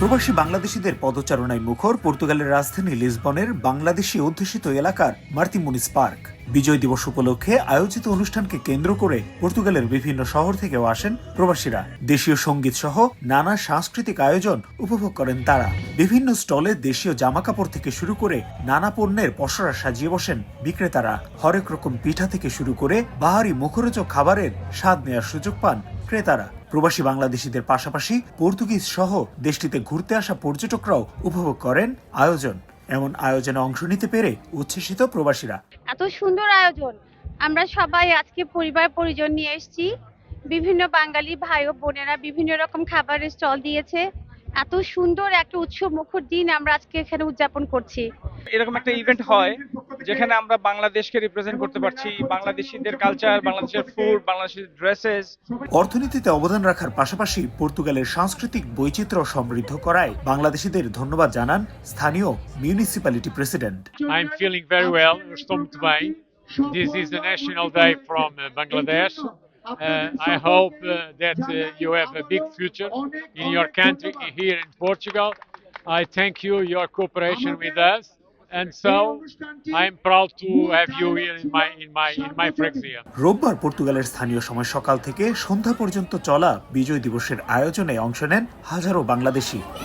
প্রবাসী বাংলাদেশিদের পদচারণায় মুখর পর্তুগালের রাজধানী লিসবনের বাংলাদেশি অধ্যুষিত এলাকার মার্তিমুনিস পার্ক। বিজয় দিবস উপলক্ষে আয়োজিত অনুষ্ঠানকে কেন্দ্র করে পর্তুগালের বিভিন্ন শহর থেকেও আসেন প্রবাসীরা। দেশীয় সঙ্গীত সহ নানা সাংস্কৃতিক আয়োজন উপভোগ করেন তারা। বিভিন্ন স্টলে দেশীয় জামাকাপড় থেকে শুরু করে নানা পণ্যের পসরা সাজিয়ে বসেন বিক্রেতারা। হরেক রকম পিঠা থেকে শুরু করে বাহারি মুখরোচক খাবারের স্বাদ নেওয়ার সুযোগ পান ক্রেতারা। প্রবাসী বাংলাদেশিদের পাশাপাশি পর্তুগিজ সহ দেশটিতে ঘুরতে আসা পর্যটকরাও উপভোগ করেন আয়োজন। এমন আয়োজনে অংশ নিতে পেরে উচ্ছ্বসিত প্রবাসীরা। এত সুন্দর আয়োজন, আমরা সবাই আজকে পরিবার পরিজন নিয়ে এসেছি। বিভিন্ন বাঙালি ভাই ও বোনেরা বিভিন্ন রকম খাবারের স্টল দিয়েছে। এত সুন্দর একটা উৎসব মুখর দিন আমরা আজকে এখানে উদযাপন করছি। এরকম একটা ইভেন্ট হয় যেখানে আমরা বাংলাদেশকে রিপ্রেজেন্ট করতে পারছি, বাংলাদেশিদের কালচার, বাংলাদেশের ফুড, বাংলাদেশের ড্রেসেস। অর্থনীতিতে অবদান রাখার পাশাপাশি পর্তুগালের সাংস্কৃতিক বৈচিত্র্য সমৃদ্ধ করায় বাংলাদেশিদের ধন্যবাদ জানান স্থানীয় municipality president. I'm feeling very well. Estou muito bem. This is the National Day from Bangladesh. I hope that you have a big future in your country here in Portugal. I thank you your cooperation with us, and so I am proud to have you here in my freguesia. রোববার পর্তুগালের স্থানীয় সময় সকাল থেকে সন্ধ্যা পর্যন্ত চলা বিজয় দিবসের আয়োজনে অংশ নেন হাজারো বাংলাদেশি।